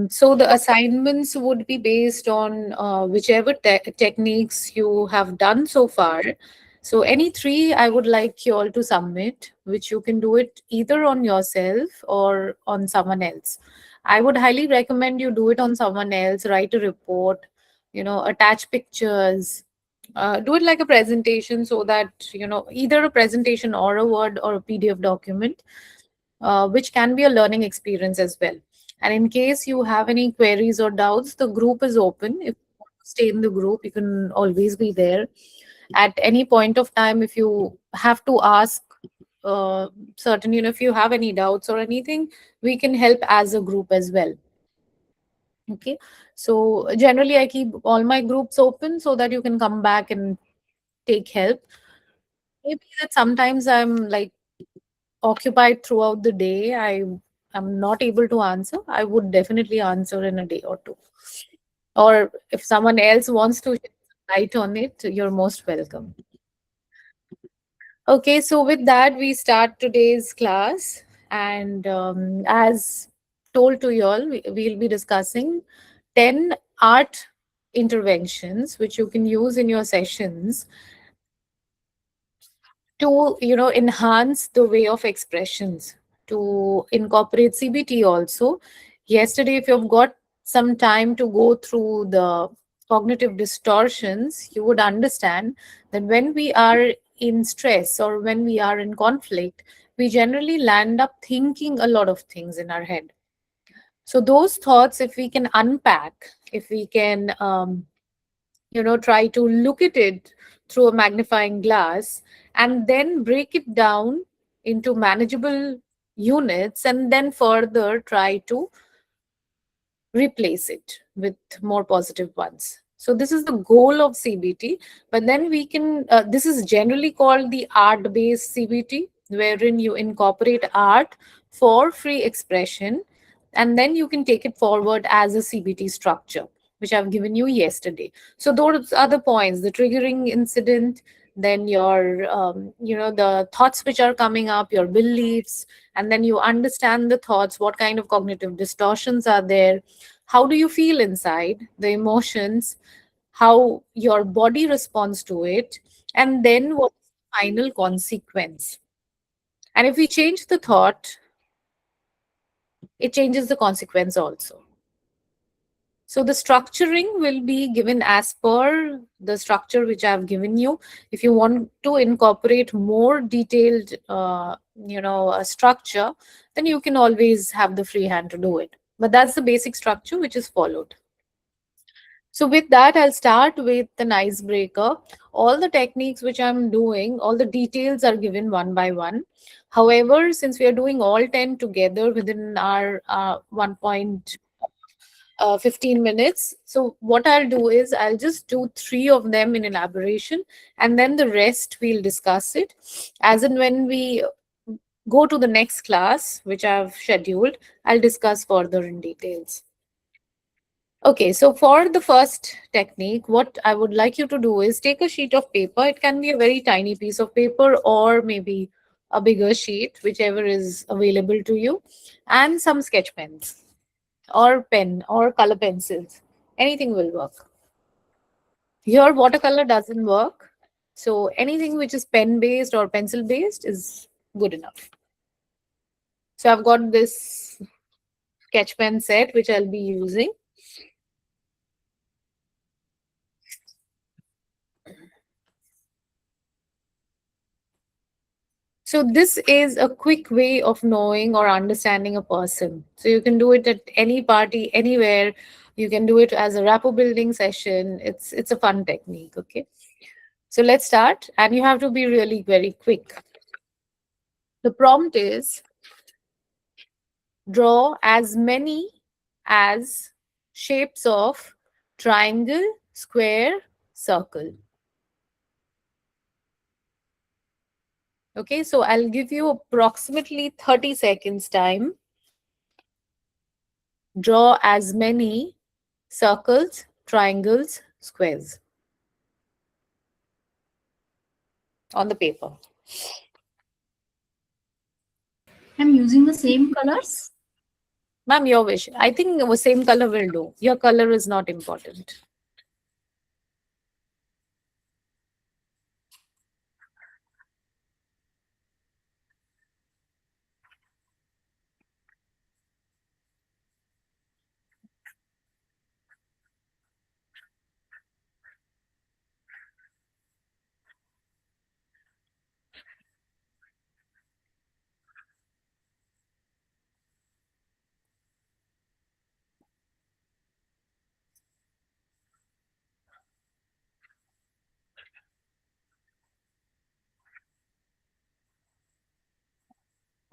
So the assignments would be based on whichever techniques you have done so far. So any three I would like you all to submit, which you can do it either on yourself or on someone else. I would highly recommend you do it on someone else, write a report, attach pictures, do it like a presentation so that, either a presentation or a Word or a PDF document, which can be a learning experience as well. And in case you have any queries or doubts, the group is open. If you want to stay in the group, you can always be there. At any point of time, if you have to ask certain, if you have any doubts or anything, we can help as a group as well. Okay. So generally, I keep all my groups open so that you can come back and take help. Maybe that sometimes I'm like occupied throughout the day, I am not able to answer, I would definitely answer in a day or two. Or if someone else wants to shed some light on it, you're most welcome. Okay, so with that, we start today's class. And as told to you all, we'll be discussing 10 art interventions which you can use in your sessions to enhance the way of expressions, to incorporate CBT also. Yesterday, if you've got some time to go through the cognitive distortions, you would understand that when we are in stress or when we are in conflict, we generally land up thinking a lot of things in our head. So those thoughts, if we can unpack, if we can try to look at it through a magnifying glass and then break it down into manageable units, and then further try to replace it with more positive ones. So this is the goal of CBT. But then we can this is generally called the art based CBT, wherein you incorporate art for free expression, and then you can take it forward as a CBT structure, which I've given you yesterday. So those are the points: the triggering incident, then your the thoughts which are coming up, your beliefs, and then you understand the thoughts, what kind of cognitive distortions are there, how do you feel inside, the emotions, how your body responds to it, and then what's the final consequence. And if we change the thought, it changes the consequence also. So the structuring will be given as per the structure which I've given you. If you want to incorporate more detailed, structure, then you can always have the free hand to do it. But that's the basic structure which is followed. So with that, I'll start with an icebreaker. All the techniques which I'm doing, all the details are given one by one. However, since we are doing all 10 together within our 15 minutes. So what I'll do is I'll just do three of them in elaboration, and then the rest we'll discuss it as and when we go to the next class, which I've scheduled. I'll discuss further in details. Okay, so for the first technique, what I would like you to do is take a sheet of paper. It can be a very tiny piece of paper or maybe a bigger sheet, whichever is available to you, and some sketch pens or pen or color pencils. Anything will work. Here, watercolor doesn't work. So anything which is pen based or pencil based is good enough. So I've got this sketch pen set which I'll be using. So this is a quick way of knowing or understanding a person. So you can do it at any party, anywhere. You can do it as a rapport building session. It's a fun technique. Okay. So let's start, and you have to be really very quick. The prompt is draw as many as shapes of triangle, square, circle. Okay, so I'll give you approximately 30 seconds time. Draw as many circles, triangles, squares on the paper. I'm using the same colors. Ma'am, your wish. I think the same color will do. Your color is not important.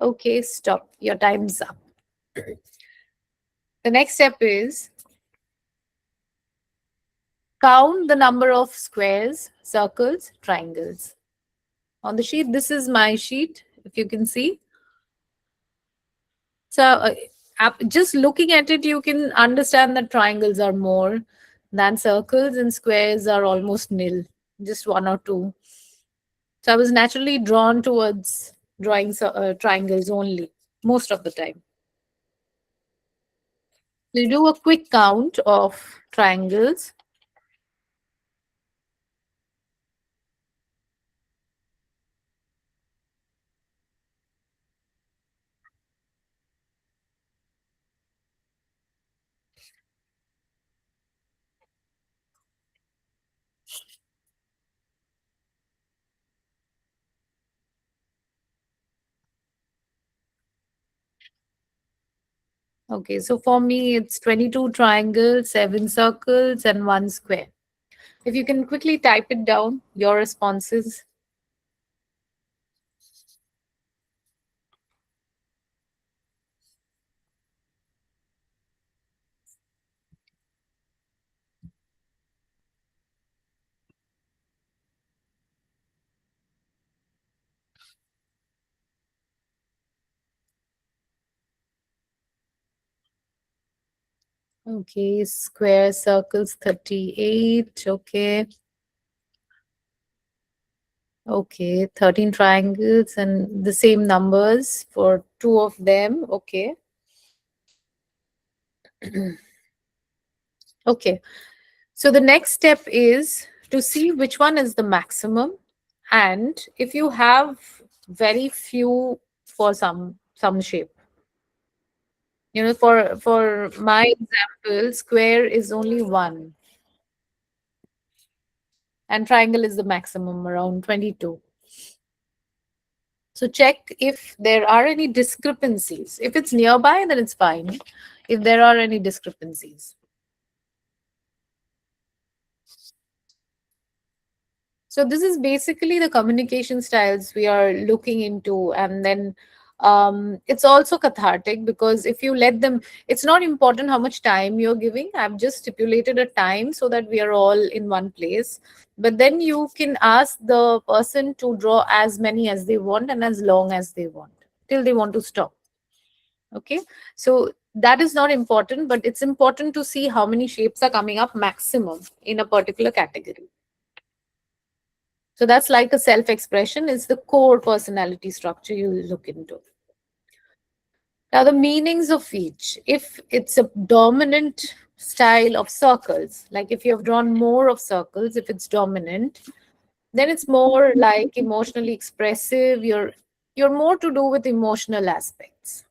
Okay, stop. Your time's up. The next step is count the number of squares, circles, triangles. On the sheet, this is my sheet, if you can see. So, just looking at it, you can understand that triangles are more than circles and squares are almost nil, just one or two. So, I was naturally drawn towards drawing triangles only most of the time. So, you do a quick count of triangles. Okay, so for me, it's 22 triangles, 7 circles, and 1 square. If you can quickly type it down, your responses. Okay, square circles 38. Okay. Okay, 13 triangles and the same numbers for two of them. Okay. Okay. So the next step is to see which one is the maximum. And if you have very few for some shape, for my example, square is only one and triangle is the maximum around 22. So check if there are any discrepancies. If it's nearby, then it's fine. If there are any discrepancies. So this is basically the communication styles we are looking into, and then it's also cathartic because if you let them, it's not important how much time you're giving. I've just stipulated a time so that we are all in one place. But then you can ask the person to draw as many as they want and as long as they want till they want to stop. Okay, so that is not important, but it's important to see how many shapes are coming up maximum in a particular category. So that's like a self expression, is the core personality structure you look into. Now, the meanings of each. If it's a dominant style of circles, like if you have drawn more of circles, if it's dominant, then it's more like emotionally expressive. You're more to do with emotional aspects.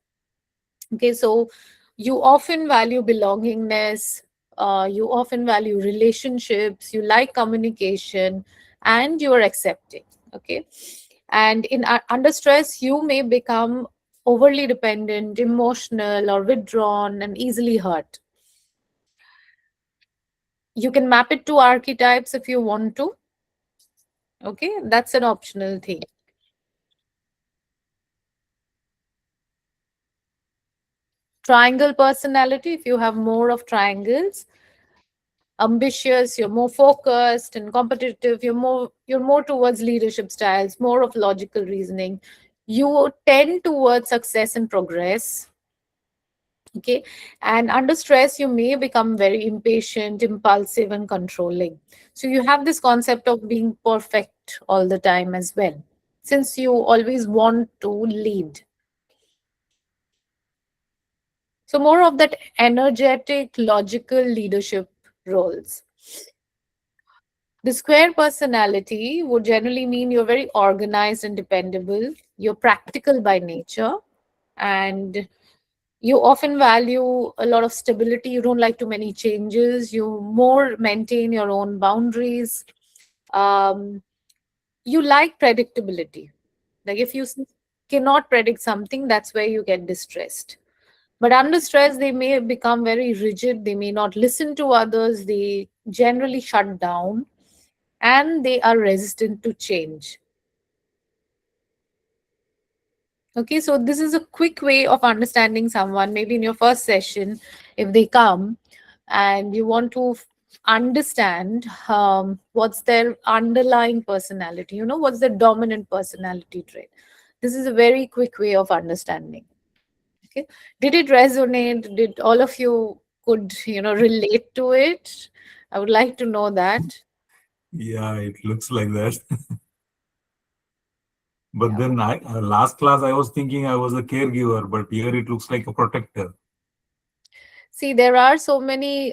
Okay, so you often value belongingness, you often value relationships, you like communication, and you are accepting. Okay, and under stress, you may become overly dependent, emotional, or withdrawn, and easily hurt. You can map it to archetypes if you want to. Okay, that's an optional thing. Triangle personality, if you have more of triangles, ambitious, you're more focused and competitive, you're more towards leadership styles, more of logical reasoning. You tend towards success and progress. Okay, and under stress you may become very impatient, impulsive, and controlling. So you have this concept of being perfect all the time as well, since you always want to lead. So more of that energetic, logical leadership roles. The square personality would generally mean you're very organized and dependable, you're practical by nature, and you often value a lot of stability. You don't like too many changes. You more maintain your own boundaries. Um, you like predictability. Like if you cannot predict something, that's where you get distressed. But under stress, they may become very rigid. They may not listen to others. They generally shut down and they are resistant to change. Okay, so this is a quick way of understanding someone. Maybe in your first session, if they come and you want to understand what's their underlying personality, what's their dominant personality trait. This is a very quick way of understanding. Okay, did it resonate? Did all of you could relate to it? I would like to know that. Yeah, it looks like that. But Yeah. then last class I was thinking I was a caregiver, but here it looks like a protector. See, there are so many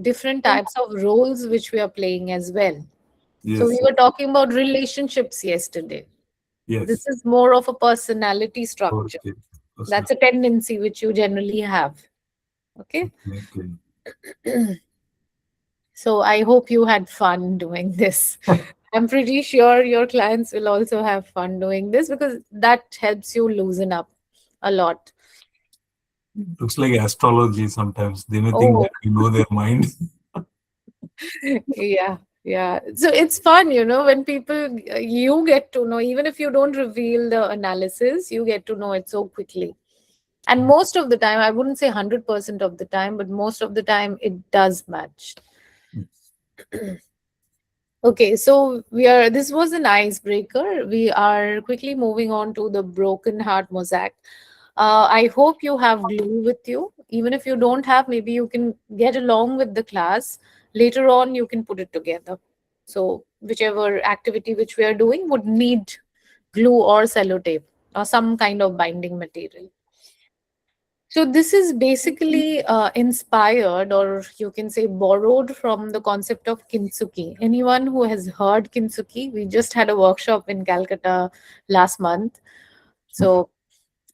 different types of roles which we are playing as well. So we Yes, were talking about relationships yesterday. This yes. is more of a personality structure. Okay. That's a tendency which you generally have. Okay. Okay. So I hope you had fun doing this. I'm pretty sure your clients will also have fun doing this because that helps you loosen up a lot. Looks like astrology sometimes. They may think Oh, that we know their mind. yeah, yeah. So it's fun, when people, you get to know, even if you don't reveal the analysis, you get to know it so quickly. And most of the time, I wouldn't say 100% of the time, but most of the time it does match. Okay, so this was an icebreaker. We are quickly moving on to the broken heart mosaic. I hope you have glue with you. Even if you don't have, maybe you can get along with the class. Later on, you can put it together. So, whichever activity which we are doing would need glue or sellotape or some kind of binding material. So this is basically inspired, or you can say borrowed from the concept of kintsugi. Anyone who has heard kintsugi, we just had a workshop in Calcutta last month. So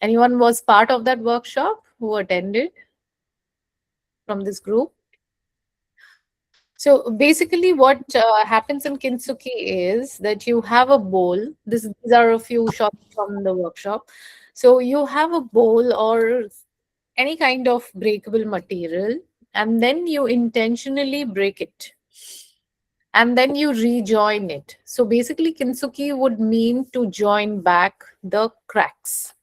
anyone was part of that workshop who attended from this group? So basically, what happens in kintsugi is that you have a bowl. These are a few shots from the workshop. So you have a bowl or any kind of breakable material, and then you intentionally break it, and then you rejoin it. So basically, kintsugi would mean to join back the cracks.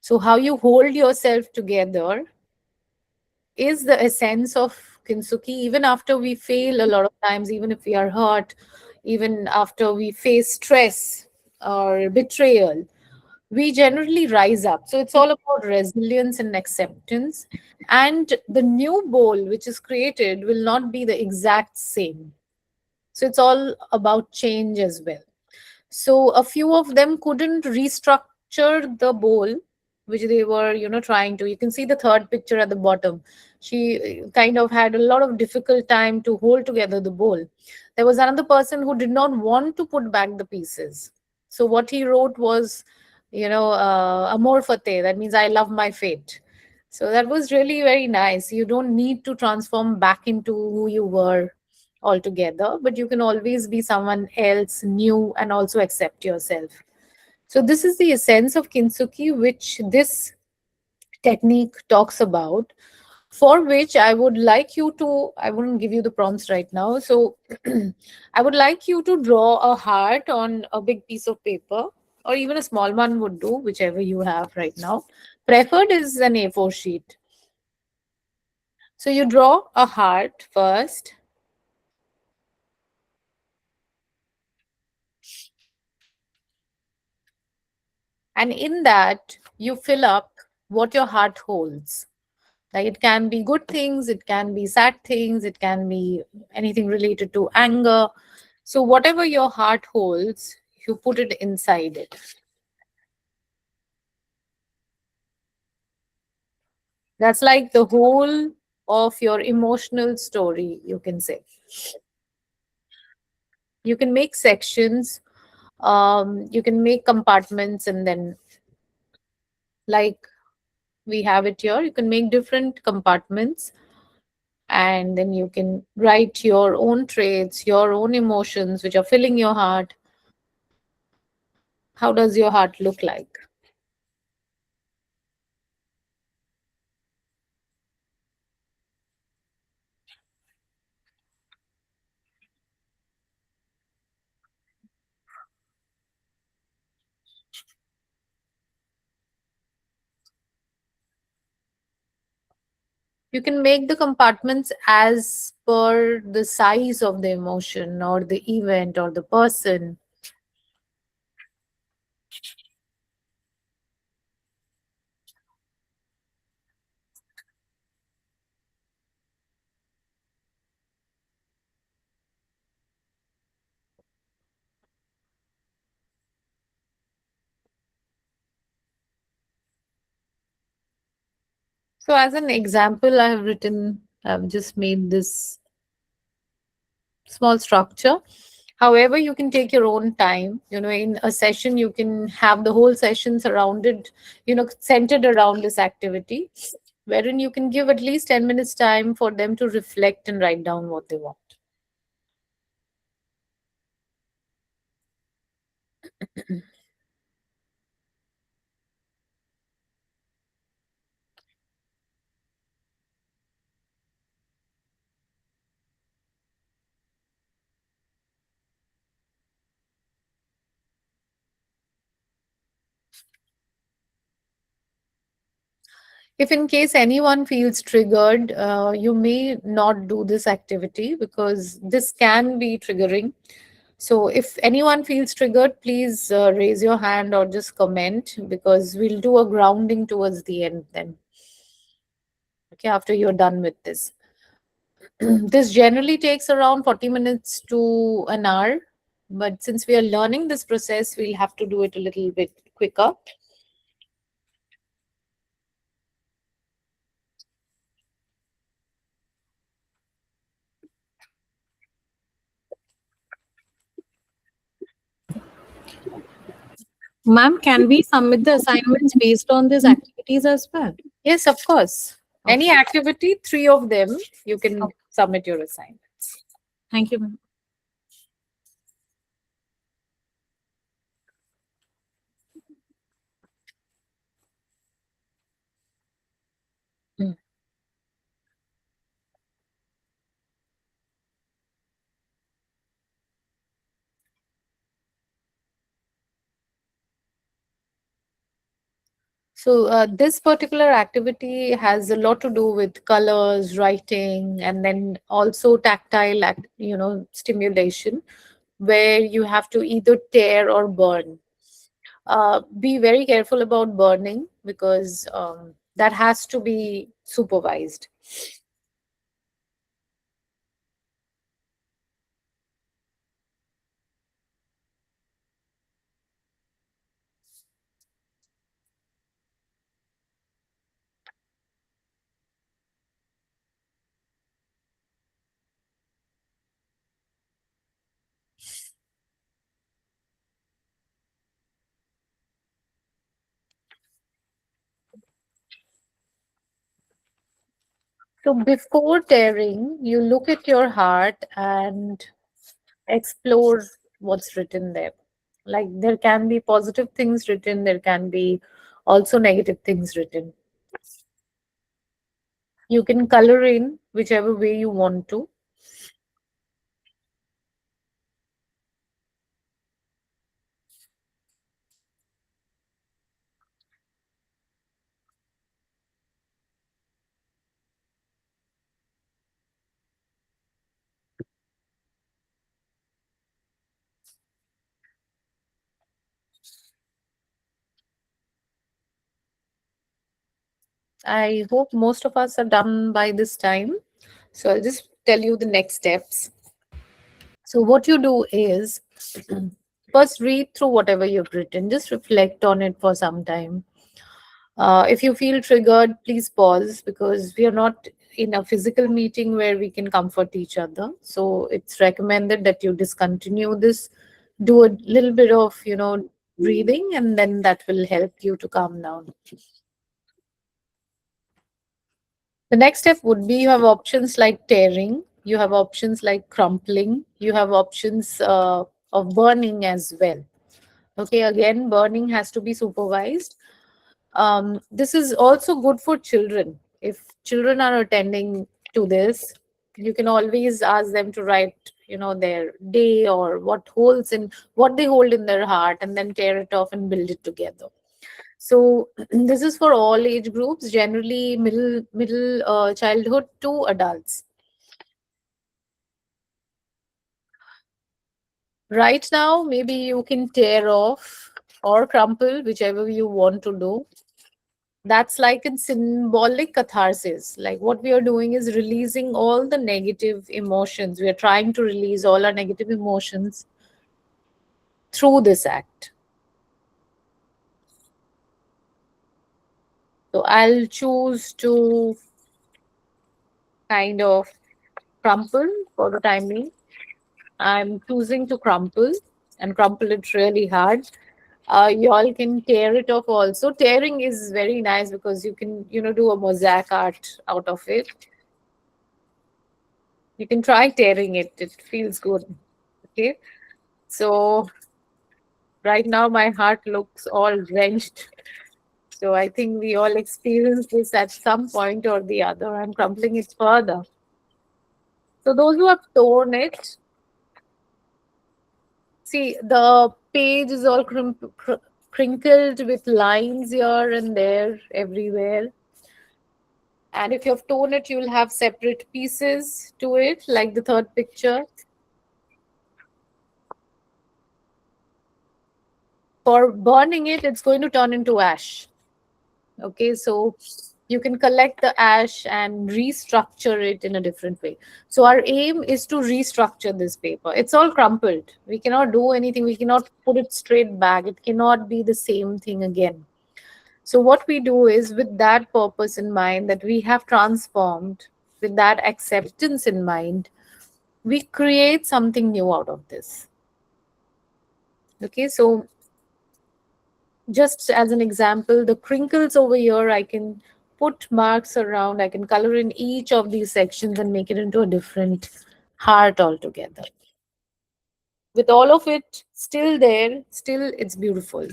So how you hold yourself together is the essence of kintsugi. Even after we fail a lot of times, even if we are hurt, even after we face stress or betrayal, we generally rise up. So it's all about resilience and acceptance. And the new bowl which is created will not be the exact same. So it's all about change as well. So a few of them couldn't restructure the bowl, which they were, trying to. You can see the third picture at the bottom. She kind of had a lot of difficult time to hold together the bowl. There was another person who did not want to put back the pieces. So what he wrote was, amor fate. That means I love my fate. So that was really very nice. You don't need to transform back into who you were altogether, but you can always be someone else new and also accept yourself. So this is the essence of kintsugi, which this technique talks about, for which I would like you to, I wouldn't give you the prompts right now. So I would like you to draw a heart on a big piece of paper, or even a small one would do, whichever you have right now. Preferred is an A4 sheet. So you draw a heart first, and in that you fill up what your heart holds. Like it can be good things, it can be sad things, it can be anything related to anger. So whatever your heart holds, you put it inside it. That's like the whole of your emotional story, you can say. You can make sections, you can make compartments, and then, like we have it here, you can make different compartments, and then you can write your own traits, your own emotions which are filling your heart. How does your heart look like? You can make the compartments as per the size of the emotion or the event or the person. So, as an example, I've just made this small structure. However, you can take your own time. In a session, you can have the whole session surrounded, centered around this activity, wherein you can give at least 10 minutes time for them to reflect and write down what they want. If in case anyone feels triggered, you may not do this activity because this can be triggering. So if anyone feels triggered, please raise your hand or just comment, because we'll do a grounding towards the end then. Okay, after you're done with this. This generally takes around 40 minutes to an hour, but since we are learning this process, we'll have to do it a little bit quicker. Ma'am, can we submit the assignments based on these activities as well? Yes, of course. Any Okay. activity, three of them, you can Okay. submit your assignments. Thank you, ma'am. Mm. So this particular activity has a lot to do with colors, writing, and then also tactile, stimulation, where you have to either tear or burn. Be very careful about burning, because that has to be supervised. So before tearing, you look at your heart and explore what's written there. Like, there can be positive things written, there can be also negative things written. You can color in whichever way you want to. I hope most of us are done by this time. So I'll just tell you the next steps. So what you do is first read through whatever you've written, just reflect on it for some time. If you feel triggered, please pause, because we are not in a physical meeting where we can comfort each other. So it's recommended that you discontinue this, do a little bit of, breathing, and then that will help you to calm down. The next step would be, you have options like tearing, you have options like crumpling, you have options of burning as well. Okay, again, burning has to be supervised. This is also good for children. If children are attending to this, you can always ask them to write, their day or what they hold in their heart, and then tear it off and build it together. So this is for all age groups, generally middle childhood to adults. Right now, maybe you can tear off or crumple, whichever you want to do. That's like a symbolic catharsis. Like, what we are doing is releasing all the negative emotions. We are trying to release all our negative emotions through this act. So I'll choose to kind of crumple for the time being. I'm choosing to crumple, and crumple it really hard. Y'all can tear it off also. Tearing is very nice because you can, do a mosaic art out of it. You can try tearing it. It feels good. Okay. So right now my heart looks all wrenched. So I think we all experience this at some point or the other. I'm crumpling it further. So those who have torn it, see, the page is all crinkled with lines here and there everywhere. And if you have torn it, you'll have separate pieces to it, like the third picture. For burning it, it's going to turn into ash. Okay, so you can collect the ash and restructure it in a different way. So our aim is to restructure this paper. It's all crumpled. We cannot do anything. We cannot put it straight back. It cannot be the same thing again. So what we do is, with that purpose in mind, that we have transformed, with that acceptance in mind, we create something new out of this. Okay, so just as an example, the crinkles over here, I can put marks around, I can color in each of these sections and make it into a different heart altogether. With all of it still there, still it's beautiful.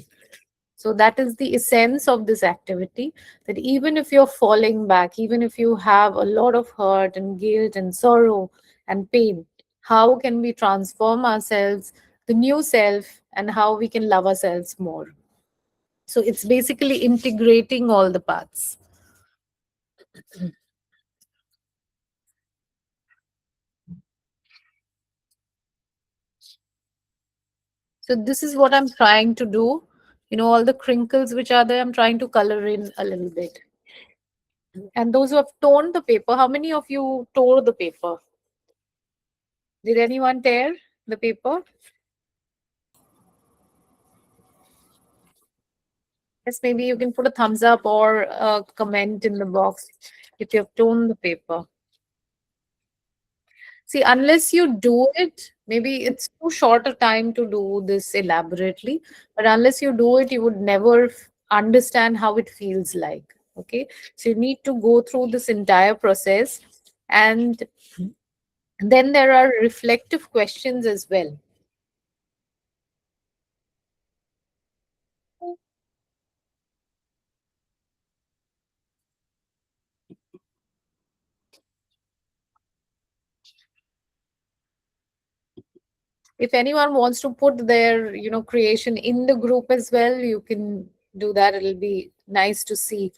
So that is the essence of this activity, that even if you're falling back, even if you have a lot of hurt and guilt and sorrow and pain, how can we transform ourselves, the new self, and how we can love ourselves more? So it's basically integrating all the parts. So this is what I'm trying to do. All the crinkles which are there, I'm trying to color in a little bit. And those who have torn the paper, how many of you tore the paper? Did anyone tear the paper? Yes, maybe you can put a thumbs up or a comment in the box if you have torn the paper. See, unless you do it, maybe it's too short a time to do this elaborately, but unless you do it, you would never understand how it feels like. Okay, so you need to go through this entire process, and then there are reflective questions as well. If anyone wants to put their creation in the group as well, you can do that. It'll be nice to see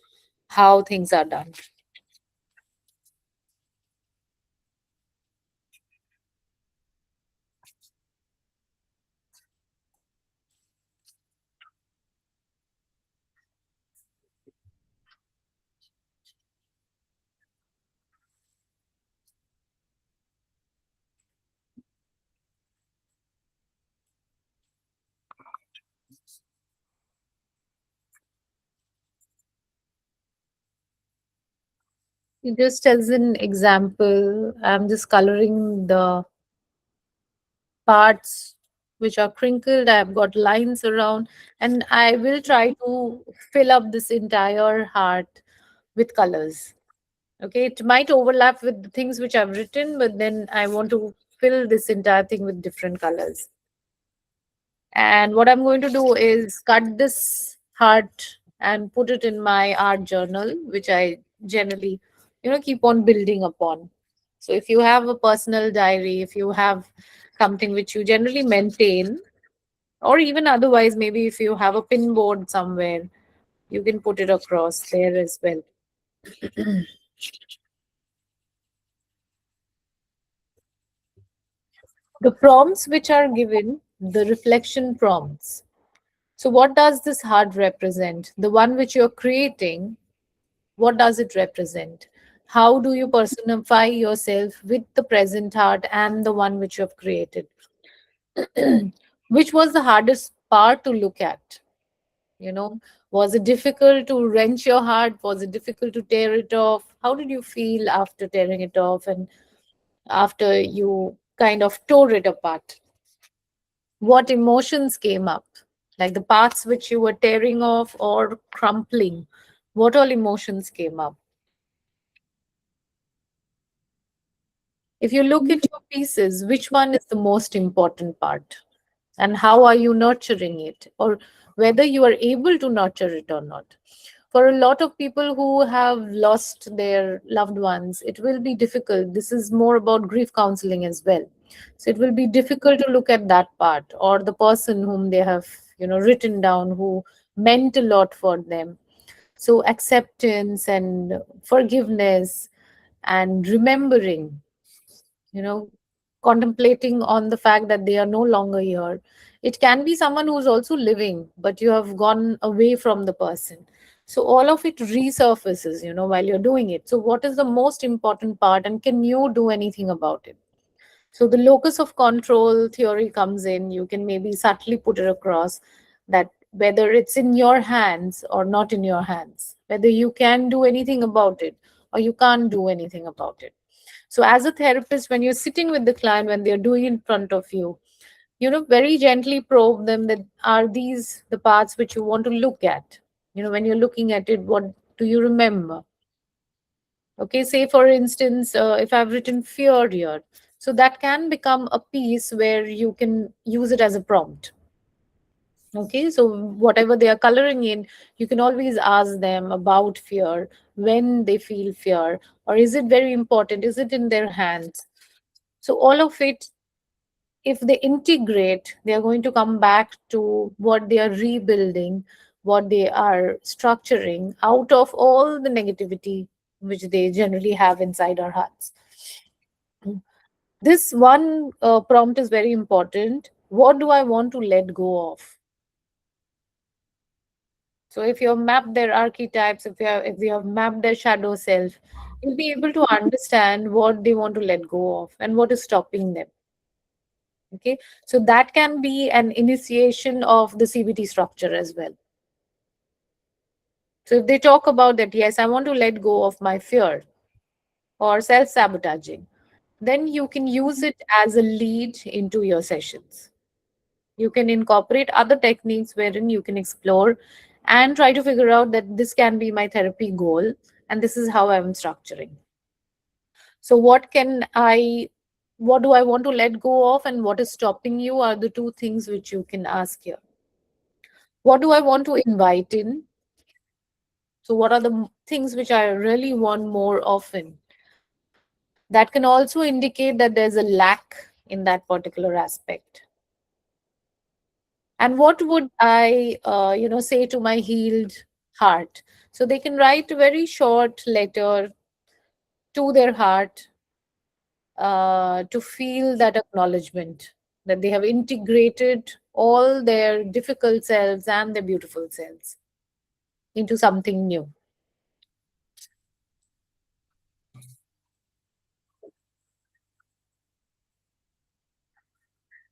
how things are done. Just as an example, I'm just coloring the parts which are crinkled. I've got lines around, and I will try to fill up this entire heart with colors. Okay, it might overlap with the things which I've written, but then I want to fill this entire thing with different colors. And what I'm going to do is cut this heart and put it in my art journal, which I generally, keep on building upon. So if you have a personal diary, if you have something which you generally maintain, or even otherwise, maybe if you have a pin board somewhere, you can put it across there as well. The prompts which are given, the reflection prompts. So, what does this heart represent? The one which you're creating, what does it represent? How do you personify yourself with the present heart and the one which you have created? Which was the hardest part to look at? You know, was it difficult to wrench your heart? Was it difficult to tear it off? How did you feel after tearing it off and after you kind of tore it apart? What emotions came up? Like the parts which you were tearing off or crumpling? What all emotions came up? If you look at your pieces, which one is the most important part? And how are you nurturing it? Or whether you are able to nurture it or not. For a lot of people who have lost their loved ones, it will be difficult. This is more about grief counseling as well. So it will be difficult to look at that part or the person whom they have, written down who meant a lot for them. So acceptance and forgiveness and remembering, you know contemplating on the fact that they are no longer here. It can be someone who's also living, but you have gone away from the person. So all of it resurfaces, while you're doing it. So what is the most important part, and can you do anything about it? So the locus of control theory comes in. You can maybe subtly put it across that whether it's in your hands or not in your hands, whether you can do anything about it or you can't do anything about it. So, as a therapist, when you're sitting with the client, when they're doing in front of you, very gently probe them that are these the parts which you want to look at? When you're looking at it, what do you remember? Okay, say for instance, if I've written fear here, so that can become a piece where you can use it as a prompt. Okay, so whatever they are coloring in, you can always ask them about fear, when they feel fear, or is it very important? Is it in their hands? So all of it, if they integrate, they are going to come back to what they are rebuilding, what they are structuring out of all the negativity which they generally have inside our hearts. This one prompt is very important. What do I want to let go of? So if you have mapped their archetypes, if you have mapped their shadow self, you'll be able to understand what they want to let go of and what is stopping them. Okay, so that can be an initiation of the CBT structure as well. So if they talk about that, yes, I want to let go of my fear or self-sabotaging, then you can use it as a lead into your sessions. You can incorporate other techniques wherein you can explore and try to figure out that this can be my therapy goal and this is how I'm structuring. So what do I want to let go of and what is stopping you are the two things which you can ask here. What do I want to invite in? So what are the things which I really want more often? That can also indicate that there's a lack in that particular aspect. And what would I say to my healed heart? So they can write a very short letter to their heart, to feel that acknowledgement that they have integrated all their difficult selves and their beautiful selves into something new.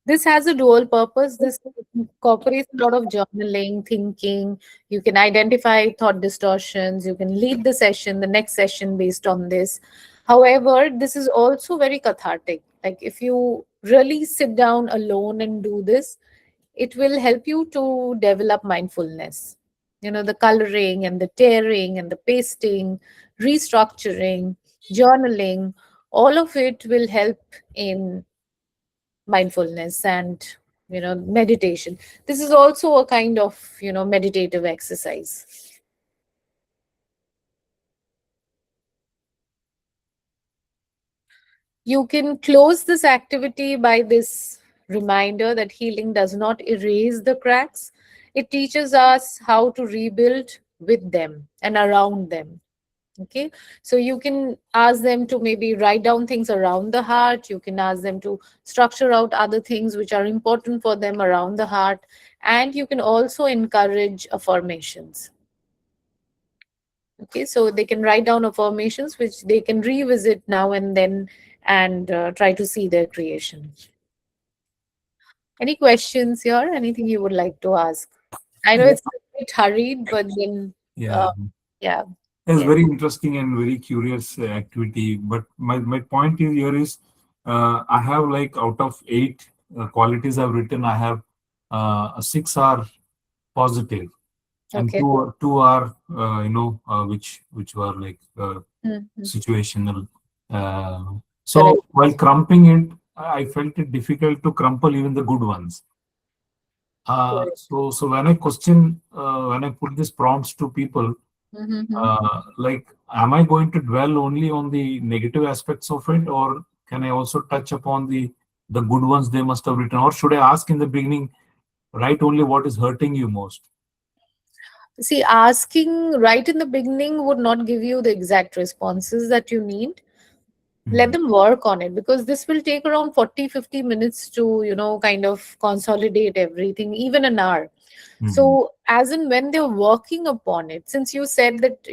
This has a dual purpose. This incorporates a lot of journaling, thinking. You can identify thought distortions. You can lead the session, the next session based on this. However, this is also very cathartic. Like if you really sit down alone and do this, it will help you to develop mindfulness. You know, the coloring and the tearing and the pasting, restructuring, journaling, all of it will help in mindfulness and meditation. This is also a kind of meditative exercise. You can close this activity by this reminder that healing does not erase the cracks. It teaches us how to rebuild with them and around them. Okay, so you can ask them to maybe write down things around the heart. You can ask them to structure out other things which are important for them around the heart. And you can also encourage affirmations. Okay, so they can write down affirmations which they can revisit now and then and try to see their creation. Any questions here? Anything you would like to ask? I know Yeah. it's a bit hurried, but then, Yeah. yeah. It's Yeah. very interesting and very curious activity. But my point is here is I have like out of 8 qualities I've written, I have 6 are positive and Okay. two are which were like Mhm. situational. Correct. So while crumping it, I felt it difficult to crumple even the good ones. Correct. So when I question, when I put these prompts to people, Mhm. like, am I going to dwell only on the negative aspects of it, or can I also touch upon the good ones they must have written, or should I ask in the beginning, write only what is hurting you most? See, asking right in the beginning would not give you the exact responses that you need. Let Mhm. them work on it, because this will take around 40-50 minutes to kind of consolidate everything, even an hour. Mhm. So as in when they're working upon it, since you said that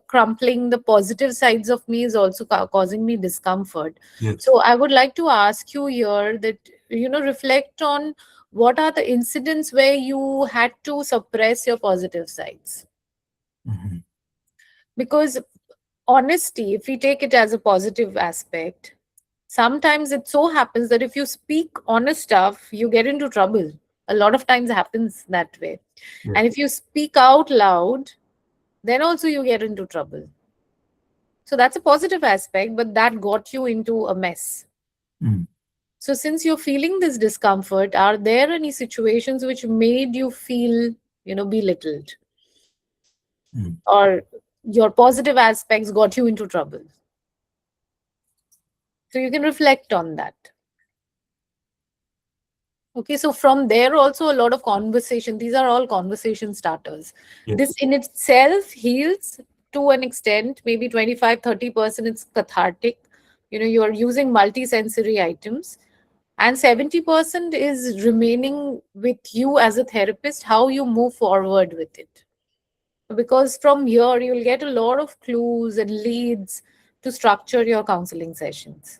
crumpling the positive sides of me is also causing me discomfort, Yes. so I would like to ask you here that reflect on what are the incidents where you had to suppress your positive sides. Mhm. Because honesty, if we take it as a positive aspect, sometimes it so happens that if you speak honest stuff, you get into trouble. A lot of times happens that way. Yes. And if you speak out loud, then also you get into trouble. So that's a positive aspect, but that got you into a mess. Mhm. So since you're feeling this discomfort, are there any situations which made you feel, belittled, Mhm. or your positive aspects got you into trouble? So you can reflect on that. Okay, so from there also a lot of conversation. These are all conversation starters. This Yes. in itself heals to an extent, maybe 25-30% it's cathartic. You are using multi-sensory items, and 70% is remaining with you as a therapist, how you move forward with it. Because from here you'll get a lot of clues and leads to structure your counseling sessions.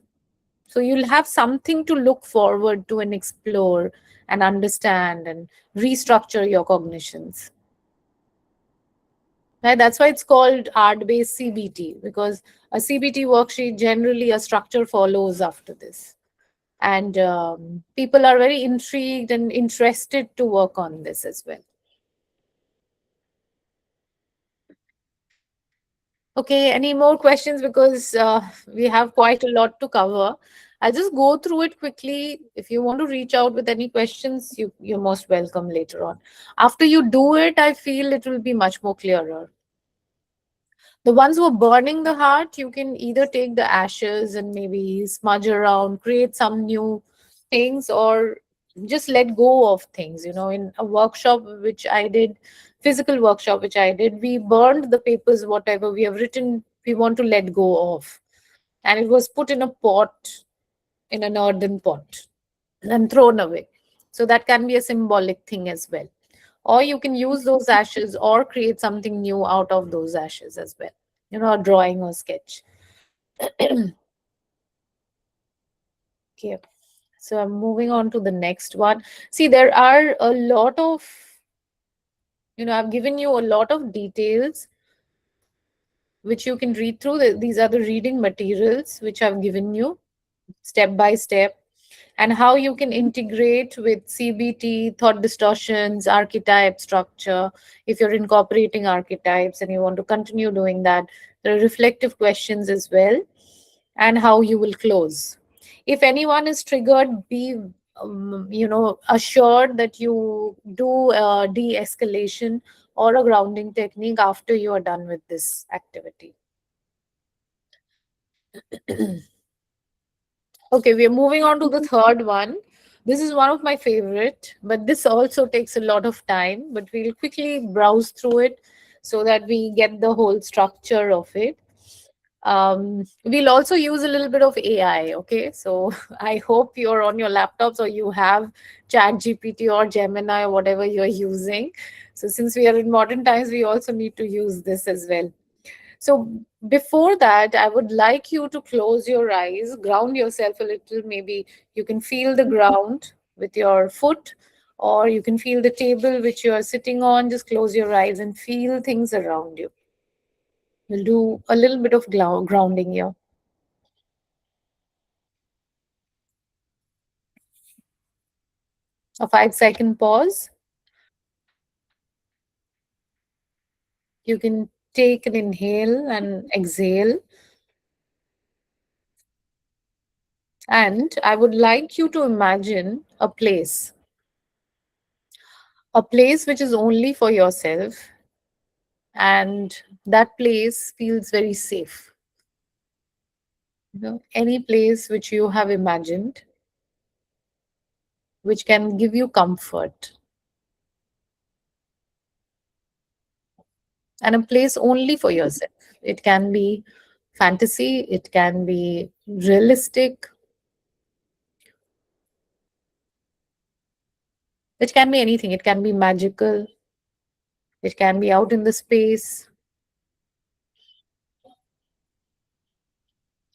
So you'll have something to look forward to and explore and understand and restructure your cognitions. Right? That's why it's called art based CBT, because a CBT worksheet, generally a structure follows after this. And people are very intrigued and interested to work on this as well. Okay, any more questions? Because we have quite a lot to cover. I'll just go through it quickly. If you want to reach out with any questions, you're most welcome later on. After you do it, I feel it will be much more clearer. The ones who are burning the heart, you can either take the ashes and maybe smudge around, create some new things, or just let go of things. In a workshop which I did, physical workshop which I did, we burned the papers, whatever we have written, we want to let go of. And it was put in a pot, in an earthen pot, and thrown away. So that can be a symbolic thing as well. Or you can use those ashes or create something new out of those ashes as well, a drawing or sketch. Okay. So I'm moving on to the next one. See, there are a lot of, I've given you a lot of details which you can read through. These are the reading materials which I've given you step by step, and how you can integrate with CBT, thought distortions, archetype structure. If you're incorporating archetypes and you want to continue doing that, there are reflective questions as well, and how you will close. If anyone is triggered, be assured that you do a de-escalation or a grounding technique after you are done with this activity. Okay, we are moving on to the third one. This is one of my favorite, but this also takes a lot of time, but we'll quickly browse through it so that we get the whole structure of it. We'll also use a little bit of AI. Okay, so I hope you're on your laptops or you have Chat GPT or Gemini or whatever you're using. So since we are in modern times, we also need to use this as well. So before that, I would like you to close your eyes, ground yourself a little. Maybe you can feel the ground with your foot, or you can feel the table which you are sitting on. Just close your eyes and feel things around you. We'll do a little bit of grounding here. A 5-second pause. You can take an inhale and exhale. And I would like you to imagine a place which is only for yourself, and that place feels very safe. Any place which you have imagined, which can give you comfort, and a place only for yourself. It can be fantasy, it can be realistic, it can be anything. It can be magical, it can be out in the space,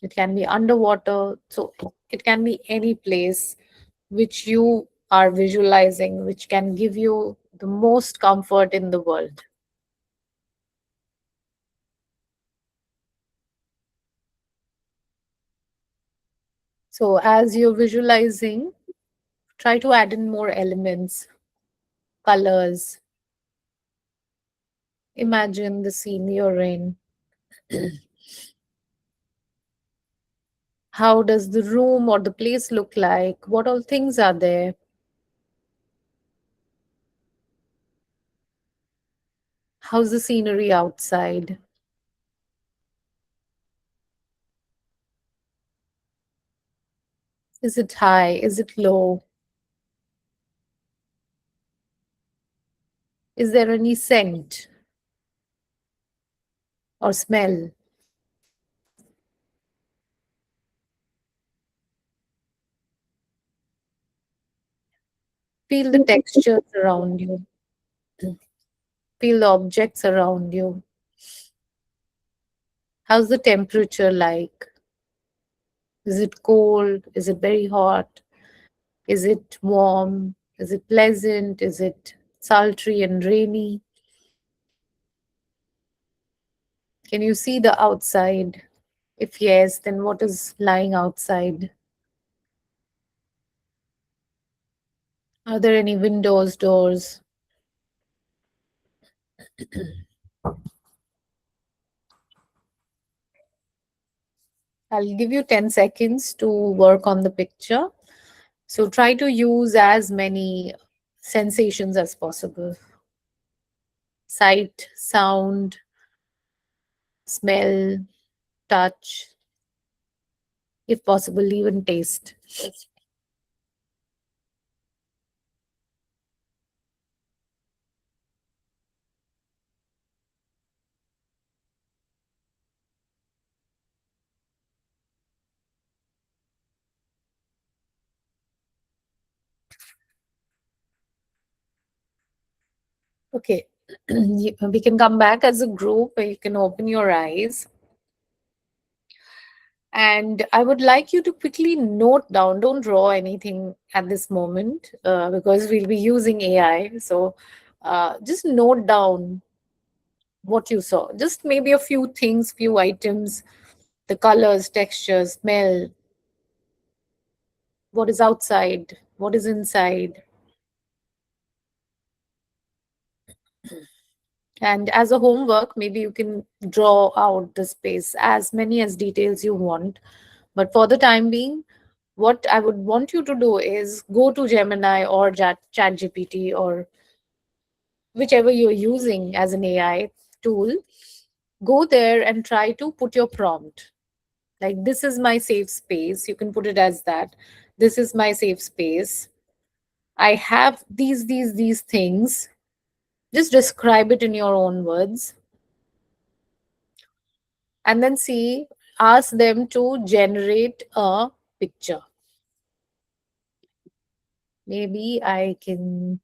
it can be underwater. So it can be any place which you are visualizing, which can give you the most comfort in the world. So as you're visualizing, try to add in more elements, colors. Imagine the scene you're in. How does the room or the place look like? What all things are there? How's the scenery outside? Is it high? Is it low? Is there any scent or smell? Feel the textures around you. Feel the objects around you. How's the temperature like? Is it cold? Is it very hot? Is it warm? Is it pleasant? Is it sultry and rainy? Can you see the outside? If yes, then what is lying outside? Are there any windows, doors? I'll give you 10 seconds to work on the picture. So try to use as many sensations as possible: sight, sound, smell, touch, if possible, even taste. Okay, we can come back as a group. You can open your eyes. And I would like you to quickly note down, don't draw anything at this moment because we'll be using AI. So just note down what you saw. Just maybe a few things, few items, the colors, textures, smell, what is outside, what is inside. And as a homework, maybe you can draw out the space as many as details you want. But for the time being, what I would want you to do is go to Gemini or ChatGPT or whichever you're using as an AI tool. Go there and try to put your prompt. Like, this is my safe space. You can put it as that. This is my safe space. I have these things. Just describe it in your own words and then see, ask them to generate a picture. Maybe I can,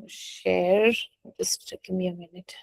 share. Just give me a minute.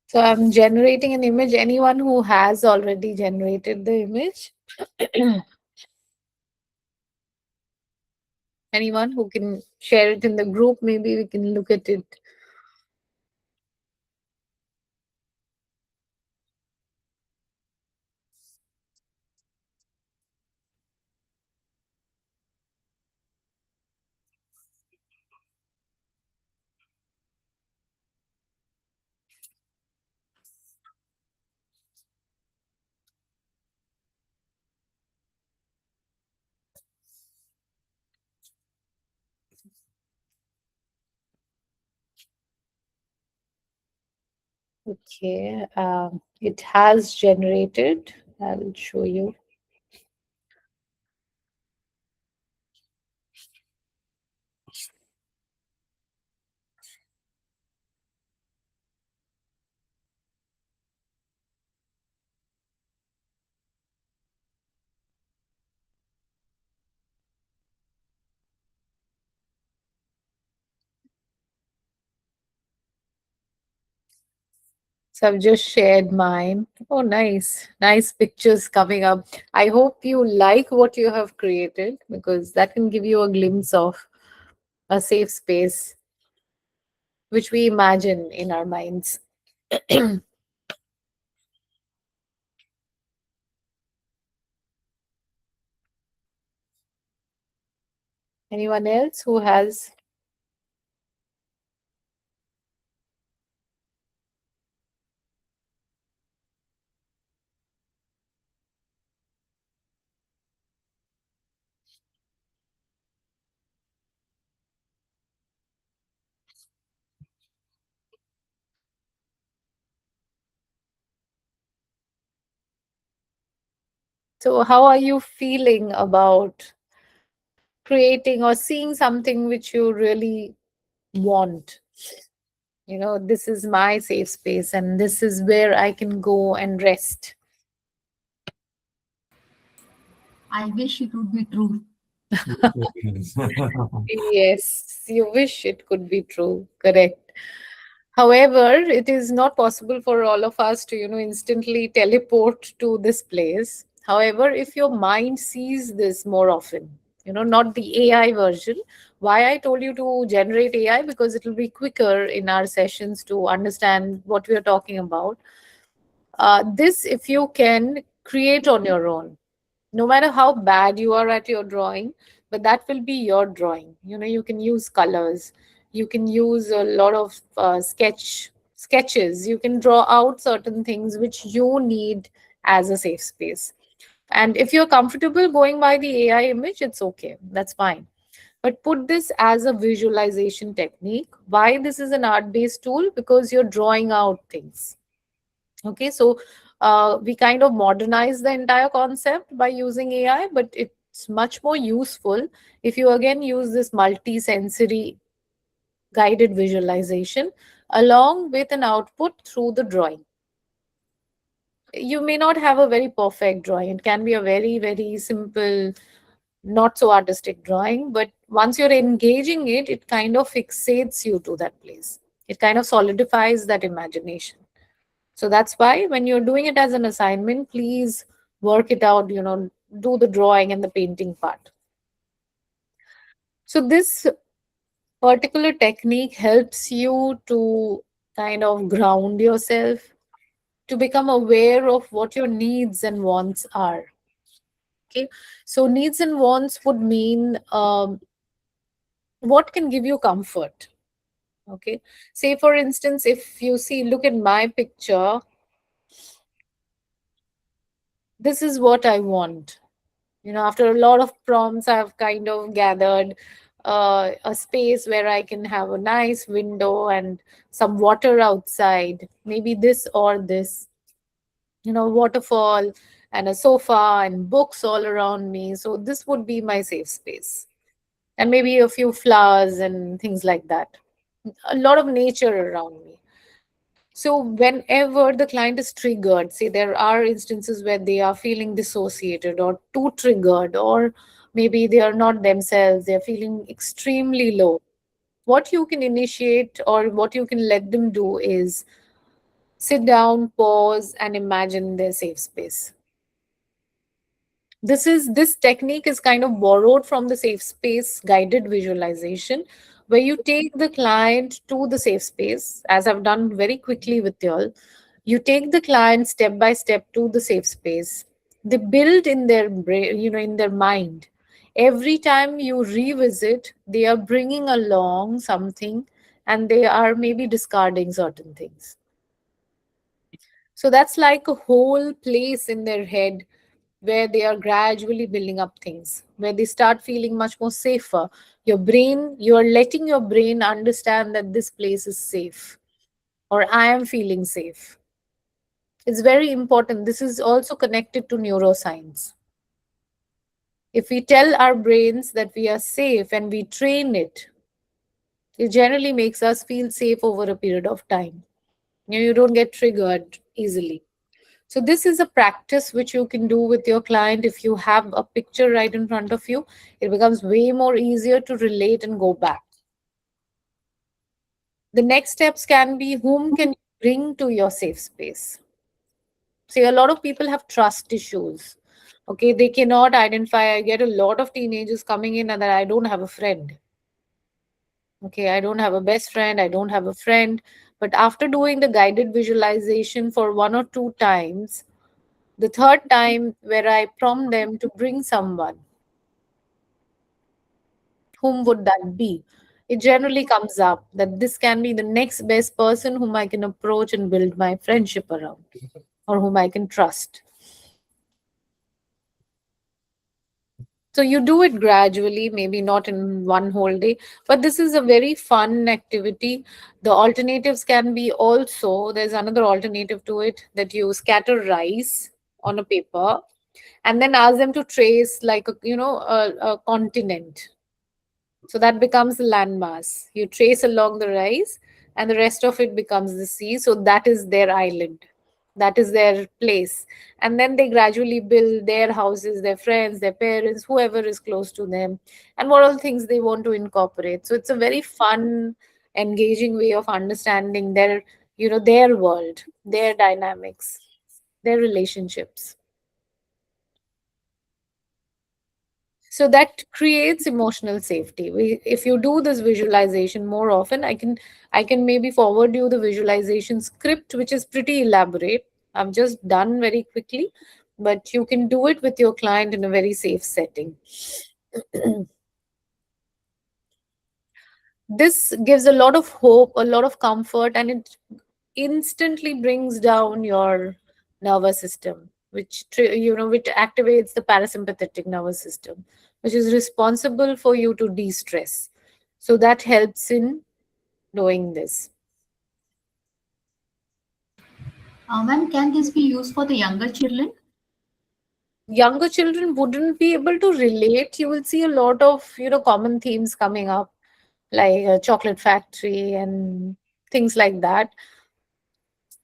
So I'm generating an image. Anyone who has already generated the image? Anyone who can share it in the group? Maybe we can look at it. Okay, it has generated. I'll show you. So I've just shared mine. Oh, nice. Nice pictures coming up. I hope you like what you have created because that can give you a glimpse of a safe space which we imagine in our minds. Anyone else who has? So, how are you feeling about creating or seeing something which you really want? This is my safe space and this is where I can go and rest. I wish it would be true. Yes, you wish it could be true. Correct. However, it is not possible for all of us to, instantly teleport to this place. However, if your mind sees this more often, not the AI version. Why I told you to generate AI? Because it will be quicker in our sessions to understand what we are talking about. This, if you can create on your own, no matter how bad you are at your drawing, but that will be your drawing. You can use colors, you can use a lot of sketches, you can draw out certain things which you need as a safe space. And if you're comfortable going by the AI image, it's okay, that's fine. But put this as a visualization technique. Why this is an art based tool? Because you're drawing out things. Okay, so we kind of modernize the entire concept by using AI, but it's much more useful if you again use this multi-sensory guided visualization along with an output through the drawing. You may not have a very perfect drawing. It can be a very, very simple, not so artistic drawing, but once you're engaging it, it kind of fixates you to that place. It kind of solidifies that imagination. So that's why when you're doing it as an assignment, please work it out, do the drawing and the painting part. So this particular technique helps you to kind of ground yourself, to become aware of what your needs and wants are. Okay. So needs and wants would mean what can give you comfort. Okay. Say, for instance, if you see, look at my picture, this is what I want. After a lot of prompts, I've kind of gathered a space where I can have a nice window and some water outside, maybe this or this, waterfall and a sofa and books all around me. So this would be my safe space. And maybe a few flowers and things like that. A lot of nature around me. So whenever the client is triggered, say there are instances where they are feeling dissociated or too triggered, or maybe they are not themselves, they're feeling extremely low. What you can initiate or what you can let them do is sit down, pause, and imagine their safe space. This technique is kind of borrowed from the safe space guided visualization, where you take the client to the safe space, as I've done very quickly with y'all. You take the client step by step to the safe space. They build in their brain, in their mind. Every time you revisit, they are bringing along something and they are maybe discarding certain things. So that's like a whole place in their head where they are gradually building up things, where they start feeling much more safer. You are letting your brain understand that this place is safe, or I am feeling safe. It's very important. This is also connected to neuroscience. If we tell our brains that we are safe and we train it, it generally makes us feel safe over a period of time. You don't get triggered easily. So this is a practice which you can do with your client. If you have a picture right in front of you, it becomes way more easier to relate and go back. The next steps can be, whom can you bring to your safe space? See, a lot of people have trust issues. Okay, they cannot identify. I get a lot of teenagers coming in and that I don't have a friend. Okay, I don't have a best friend, I don't have a friend. But after doing the guided visualization for 1 or 2 times, the third time where I prompt them to bring someone, whom would that be? It generally comes up that this can be the next best person whom I can approach and build my friendship around, or whom I can trust. So you do it gradually, maybe not in one whole day, but this is a very fun activity. The alternatives can be also, there's another alternative to it, that you scatter rice on a paper and then ask them to trace like a continent. So that becomes the landmass. You trace along the rise, and the rest of it becomes the sea. So that is their island. That is their place. And then they gradually build their houses, their friends, their parents, whoever is close to them, and what all things they want to incorporate. So it's a very fun, engaging way of understanding their world, their dynamics, their relationships. So that creates emotional safety. If you do this visualization more often, I can maybe forward you the visualization script, which is pretty elaborate. I've just done very quickly, but you can do it with your client in a very safe setting. This gives a lot of hope, a lot of comfort, and it instantly brings down your nervous system, which activates the parasympathetic nervous system, which is responsible for you to de-stress. So that helps in doing this. Ma'am, can this be used for the younger children? Younger children wouldn't be able to relate. You will see a lot of common themes coming up, like a chocolate factory and things like that.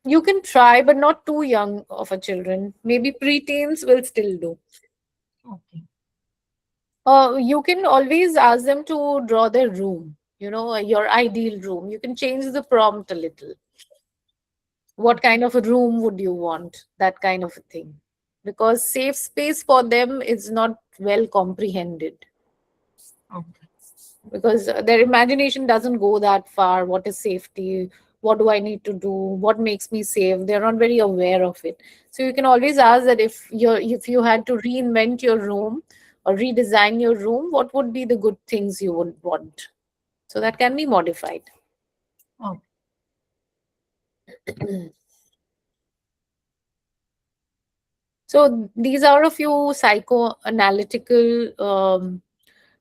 You can try, but not too young of a children. Maybe preteens will still do. Okay. You can always ask them to draw their room, your ideal room. You can change the prompt a little. What kind of a room would you want? That kind of a thing. Because safe space for them is not well comprehended. Okay. Because their imagination doesn't go that far. What is safety? What do I need to do? What makes me safe? They're not very aware of it. So you can always ask that if you had to reinvent your room or redesign your room, what would be the good things you would want? So that can be modified. Okay. So these are a few psychoanalytical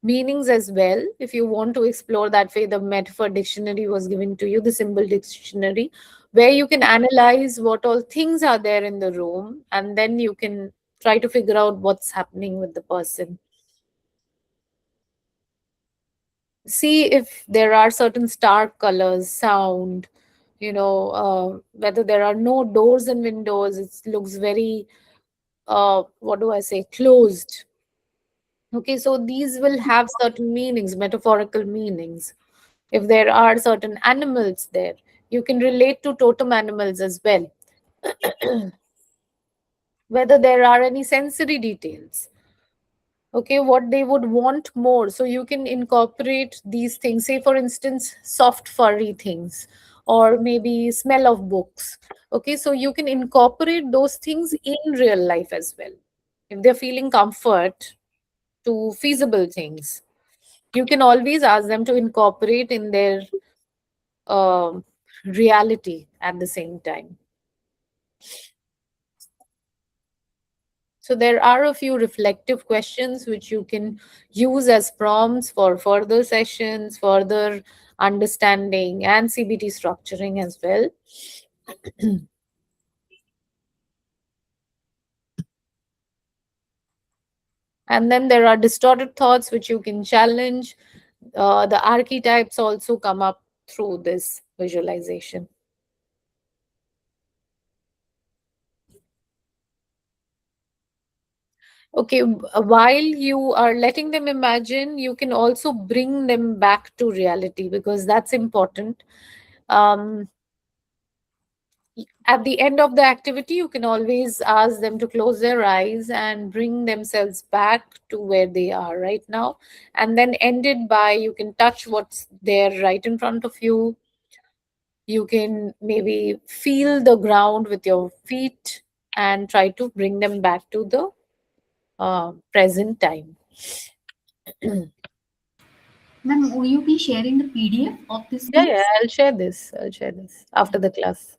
meanings as well. If you want to explore that way, the metaphor dictionary was given to you, the symbol dictionary, where you can analyze what all things are there in the room, and then you can try to figure out what's happening with the person. See if there are certain stark colors, sound, whether there are no doors and windows. It looks very, what do I say, closed. Okay, so these will have certain meanings, metaphorical meanings. If there are certain animals there, you can relate to totem animals as well. Whether there are any sensory details, okay, what they would want more. So you can incorporate these things, say for instance, soft furry things, or maybe smell of books. Okay, so you can incorporate those things in real life as well. If they're feeling comfort to feasible things, you can always ask them to incorporate in their reality at the same time. So there are a few reflective questions which you can use as prompts for further sessions, further understanding, and CBT structuring as well. And then there are distorted thoughts which you can challenge. The archetypes also come up through this visualization. Okay, while you are letting them imagine, you can also bring them back to reality, because that's important. At the end of the activity, you can always ask them to close their eyes and bring themselves back to where they are right now. And then end it by, you can touch what's there right in front of you. You can maybe feel the ground with your feet and try to bring them back to the present time. Ma'am, will you be sharing the PDF of this Yeah, piece? I'll share this. After the class.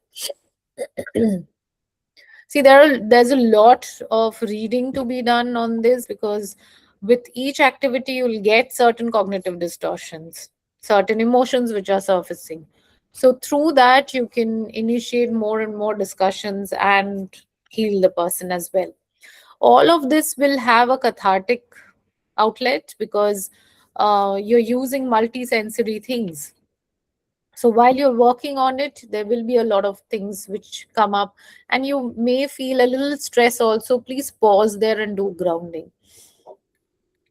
See, there's a lot of reading to be done on this, because with each activity you'll get certain cognitive distortions, certain emotions which are surfacing. So through that you can initiate more and more discussions and heal the person as well. All of this will have a cathartic outlet because you're using multi-sensory things. So while you're working on it, there will be a lot of things which come up, and you may feel a little stress also. Please pause there and do grounding.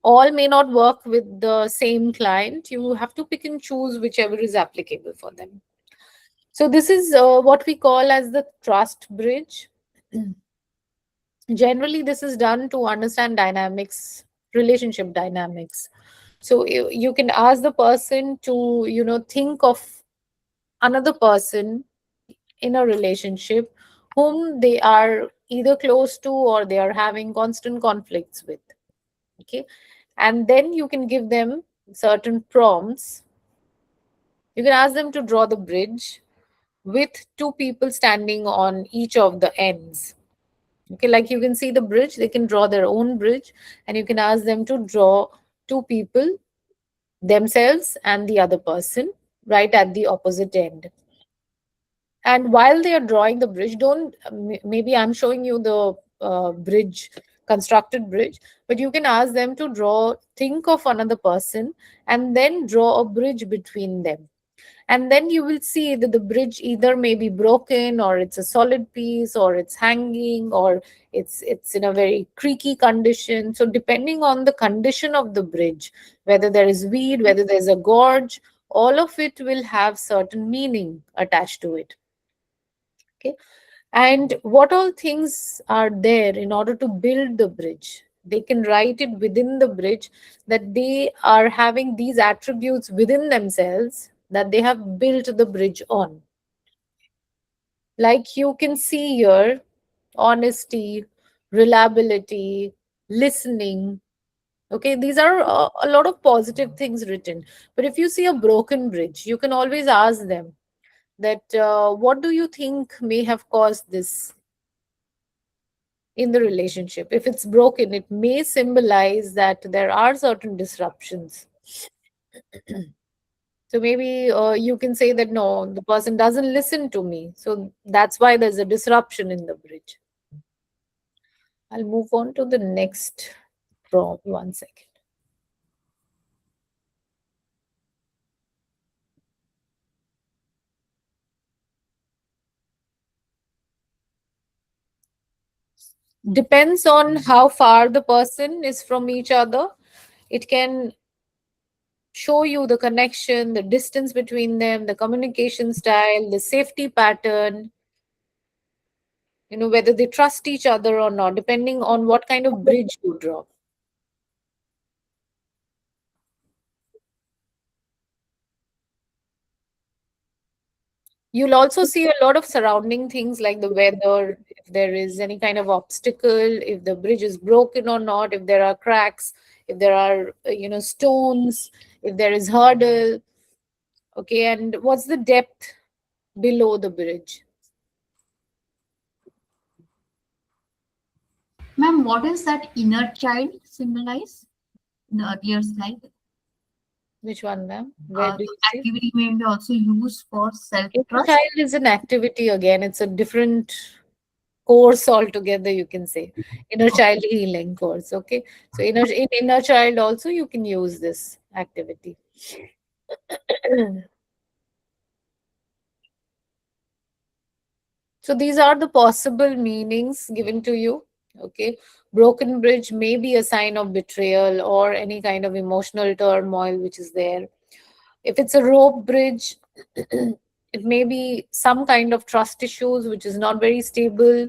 All may not work with the same client. You have to pick and choose whichever is applicable for them. So this is what we call as the trust bridge. Generally, this is done to understand dynamics, relationship dynamics. So you can ask the person to, think of another person in a relationship whom they are either close to or they are having constant conflicts with. Okay. And then you can give them certain prompts. You can ask them to draw the bridge with two people standing on each of the ends. Okay, like you can see the bridge, they can draw their own bridge, and you can ask them to draw two people, themselves and the other person, right at the opposite end. And while they are drawing the bridge, don't maybe I'm showing you the bridge, constructed bridge, but you can ask them to think of another person and then draw a bridge between them. And then you will see that the bridge either may be broken, or it's a solid piece, or it's hanging, or it's in a very creaky condition. So depending on the condition of the bridge, whether there is weed, whether there's a gorge, all of it will have certain meaning attached to it. Okay. And what all things are there in order to build the bridge? They can write it within the bridge that they are having these attributes within themselves that they have built the bridge on. Like you can see here, honesty, reliability, listening. Okay, these are a lot of positive things written. But if you see a broken bridge, you can always ask them that what do you think may have caused this in the relationship? If it's broken, it may symbolize that there are certain disruptions. So maybe you can say that no, the person doesn't listen to me. So that's why there's a disruption in the bridge. I'll move on to the next prompt. 1 second. Depends on how far the person is from each other. It can show you the connection, the distance between them, the communication style, the safety pattern, whether they trust each other or not, depending on what kind of bridge you draw. You'll also see a lot of surrounding things like the weather, if there is any kind of obstacle, if the bridge is broken or not, if there are cracks, if there are, stones, if there is hurdle. Okay, and what's the depth below the bridge? Ma'am, what is that inner child symbolize in the earlier slide? Which one, ma'am? Where do you see? Activity may be also used for Inner self-trust. child is an activity again. It's a different course altogether, you can say. Inner child healing course. Okay. So in inner child also you can use this activity. So these are the possible meanings given to you. Okay. Broken bridge may be a sign of betrayal or any kind of emotional turmoil which is there. If it's a rope bridge, it may be some kind of trust issues which is not very stable.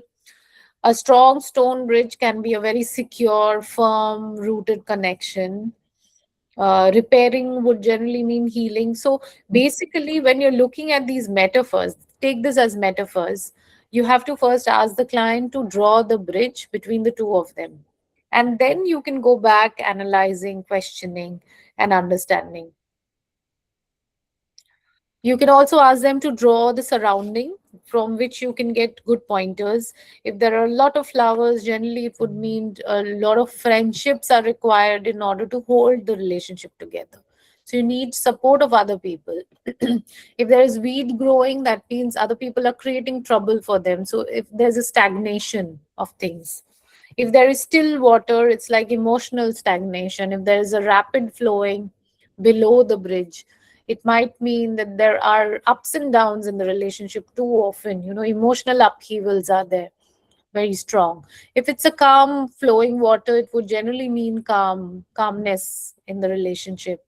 A strong stone bridge can be a very secure, firm, rooted connection. Repairing would generally mean healing. So basically, when you're looking at these metaphors, take this as metaphors. You have to first ask the client to draw the bridge between the two of them. And then you can go back analyzing, questioning, and understanding. You can also ask them to draw the surrounding from which you can get good pointers. If there are a lot of flowers, generally it would mean a lot of friendships are required in order to hold the relationship together. So you need support of other people. If there is weed growing, that means other people are creating trouble for them. So if there's a stagnation of things, If there is still water, it's like emotional stagnation. If there is a rapid flowing below the bridge, it might mean that there are ups and downs in the relationship too often. Emotional upheavals are there, very strong. If it's a calm flowing water, it would generally mean calmness in the relationship.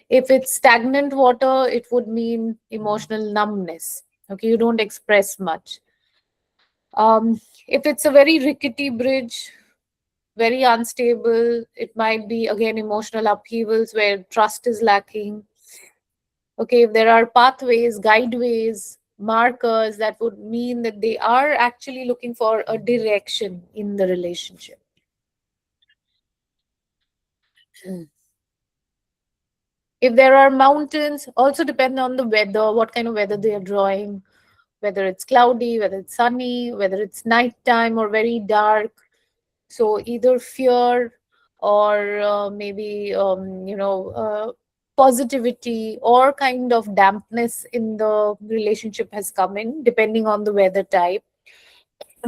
If it's stagnant water, it would mean emotional numbness. Okay, you don't express much. If it's a very rickety bridge, very unstable, it might be again emotional upheavals where trust is lacking. Okay, if there are pathways, guideways, markers, that would mean that they are actually looking for a direction in the relationship. If there are mountains, also depend on the weather, what kind of weather they are drawing, whether it's cloudy, whether it's sunny, whether it's nighttime or very dark. So either fear or maybe positivity or kind of dampness in the relationship has come in, depending on the weather type.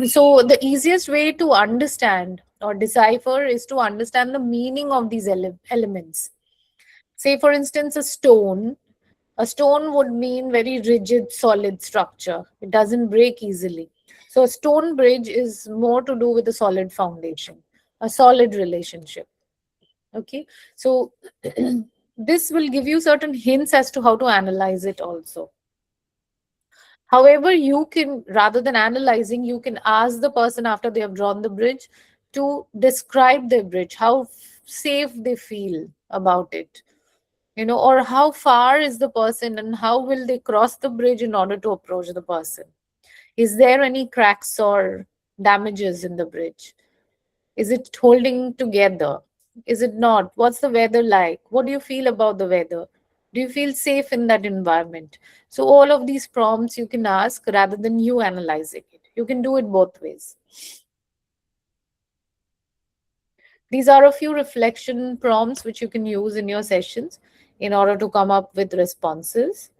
So the easiest way to understand or decipher is to understand the meaning of these elements. Say, for instance, a stone. A stone would mean very rigid, solid structure. It doesn't break easily. So a stone bridge is more to do with a solid foundation, a solid relationship. Okay. So this will give you certain hints as to how to analyze it also. However, you can, rather than analyzing, you can ask the person after they have drawn the bridge to describe their bridge, how safe they feel about it, or how far is the person and how will they cross the bridge in order to approach the person. Is there any cracks or damages in the bridge? Is it holding together? Is it not? What's the weather like? What do you feel about the weather? Do you feel safe in that environment? So all of these prompts you can ask rather than you analyzing it. You can do it both ways. These are a few reflection prompts which you can use in your sessions in order to come up with responses.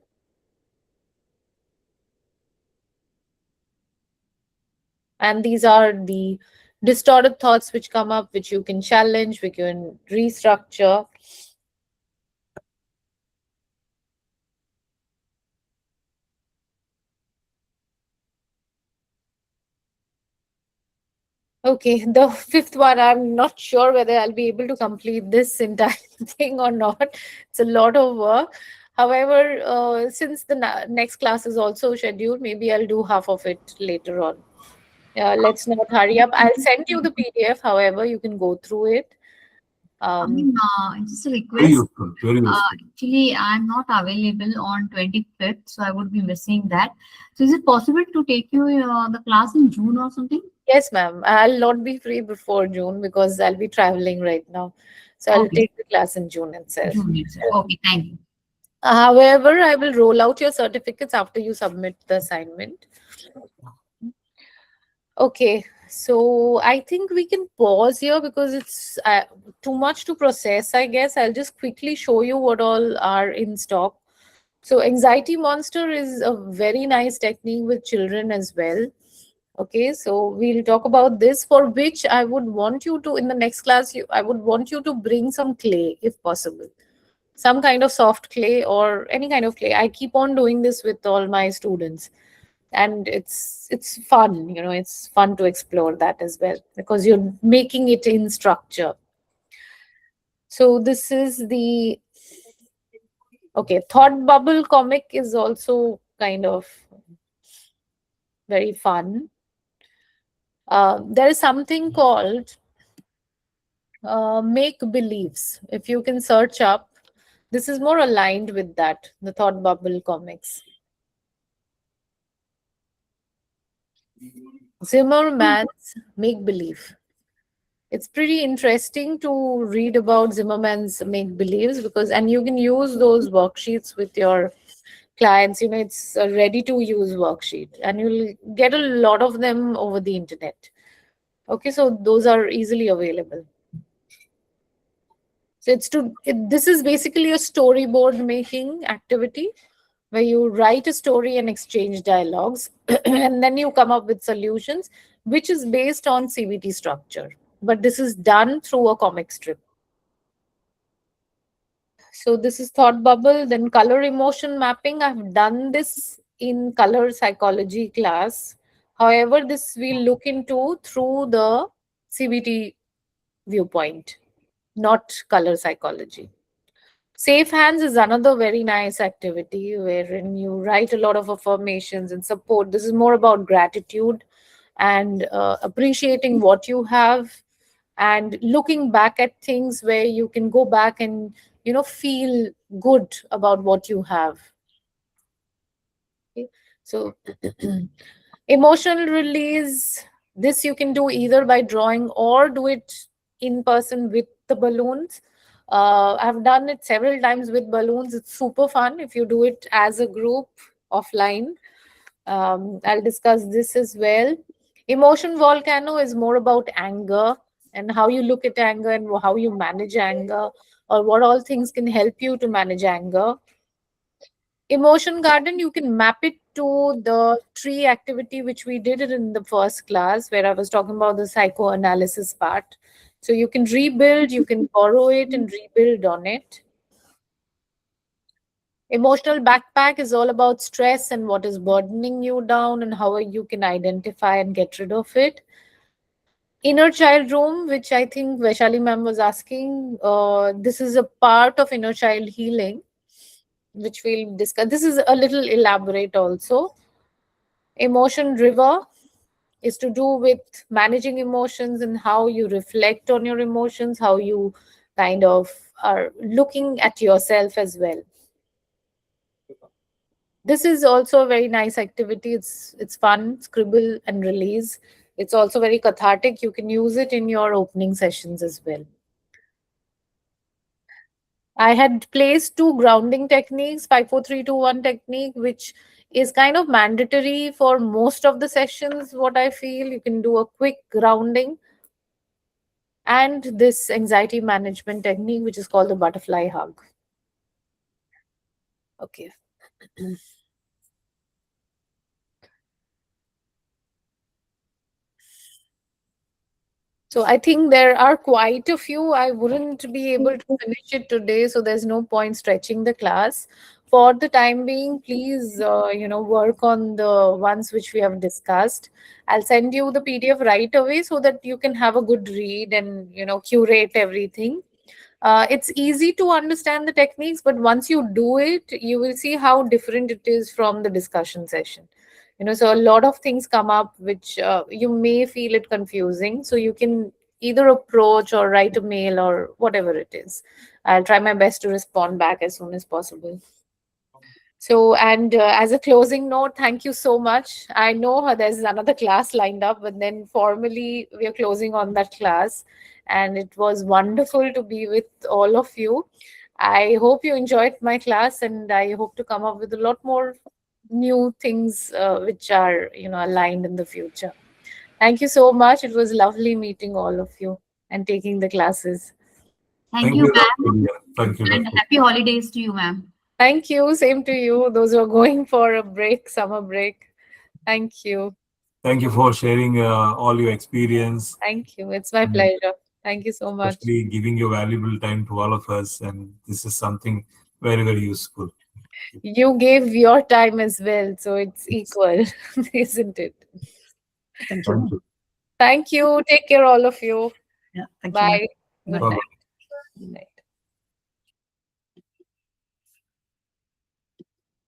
And these are the distorted thoughts which come up, which you can challenge, which you can restructure. Okay, the fifth one, I'm not sure whether I'll be able to complete this entire thing or not. It's a lot of work. However, since the next class is also scheduled, maybe I'll do half of it later on. Let's not hurry up. I'll send you the PDF. However, you can go through it. Just a Very request. useful. Very useful. Actually, I'm not available on 25th, so I would be missing that. So, is it possible to take you the class in June or something? Yes, ma'am. I'll not be free before June because I'll be traveling right now. So I'll Okay. take the class in June itself. June itself. Okay, thank you. However, I will roll out your certificates after you submit the assignment. Okay, so I think we can pause here because it's too much to process, I guess. I'll just quickly show you what all are in stock. So Anxiety Monster is a very nice technique with children as well. Okay, so we'll talk about this, for which I would want you to, in the next class, I would want you to bring some clay if possible. Some kind of soft clay or any kind of clay. I keep on doing this with all my students. And it's fun, it's fun to explore that as well because you're making it in structure. So this is the, okay, Thought Bubble comic is also kind of very fun. There is something called Make Believes. If you can search up, this is more aligned with that, the Thought Bubble comics. Zimmerman's Make Believe. It's pretty interesting to read about Zimmerman's Make Believes because, and you can use those worksheets with your clients. It's a ready to use worksheet and you'll get a lot of them over the internet. Okay, so those are easily available. So this is basically a storyboard making activity where you write a story and exchange dialogues and then you come up with solutions, which is based on CBT structure. but this is done through a comic strip. So this is thought bubble, then color emotion mapping. I've done this in color psychology class. However, this we'll look into through the CBT viewpoint, not color psychology. Safe hands is another very nice activity wherein you write a lot of affirmations and support. This is more about gratitude and appreciating what you have and looking back at things where you can go back and feel good about what you have. Okay. So emotional release, this you can do either by drawing or do it in person with the balloons. I've done it several times with balloons. It's super fun if you do it as a group offline. I'll discuss this as well. Emotion volcano is more about anger and how you look at anger and how you manage anger, or what all things can help you to manage anger. Emotion garden, you can map it to the tree activity which we did it in the first class where I was talking about the psychoanalysis part. So you can rebuild, you can borrow it and rebuild on it. Emotional backpack is all about stress and what is burdening you down and how you can identify and get rid of it. Inner child room, which I think Vaishali ma'am was asking, this is a part of inner child healing, which we'll discuss. This is a little elaborate also. Emotion river is to do with managing emotions and how you reflect on your emotions, how you kind of are looking at yourself as well. This is also a very nice activity. It's fun, scribble and release. It's also very cathartic. You can use it in your opening sessions as well. I had placed 2 grounding techniques, 5, 4, 3, 2, 1 technique, which is kind of mandatory for most of the sessions. What I feel, you can do a quick grounding, and this anxiety management technique, which is called the butterfly hug. Okay. So I think there are quite a few. I wouldn't be able to finish it today, so there's no point stretching the class. For the time being, please, work on the ones which we have discussed. I'll send you the PDF right away so that you can have a good read and, curate everything. It's easy to understand the techniques, but once you do it, you will see how different it is from the discussion session. So a lot of things come up which you may feel it confusing. So you can either approach or write a mail or whatever it is. I'll try my best to respond back as soon as possible. So, and as a closing note, thank you so much. I know there's another class lined up, but then formally we are closing on that class. And it was wonderful to be with all of you. I hope you enjoyed my class, and I hope to come up with a lot more new things which are aligned in the future. Thank you so much. It was lovely meeting all of you and taking the classes. Thank you, ma'am. Dr. Leah. Thank you, And Dr. happy holidays to you, ma'am. Thank you. Same to you. Those who are going for a break, summer break. Thank you. Thank you for sharing all your experience, Thank you. It's my pleasure. Thank you so much. especially giving your valuable time to all of us. And this is something very, very useful. You gave your time as well, so it's equal, isn't it? Thank Thank you. you. Thank you. Take care, all of you. Yeah, thank you. Bye. ma'am. Good Bye-bye. night. Good night.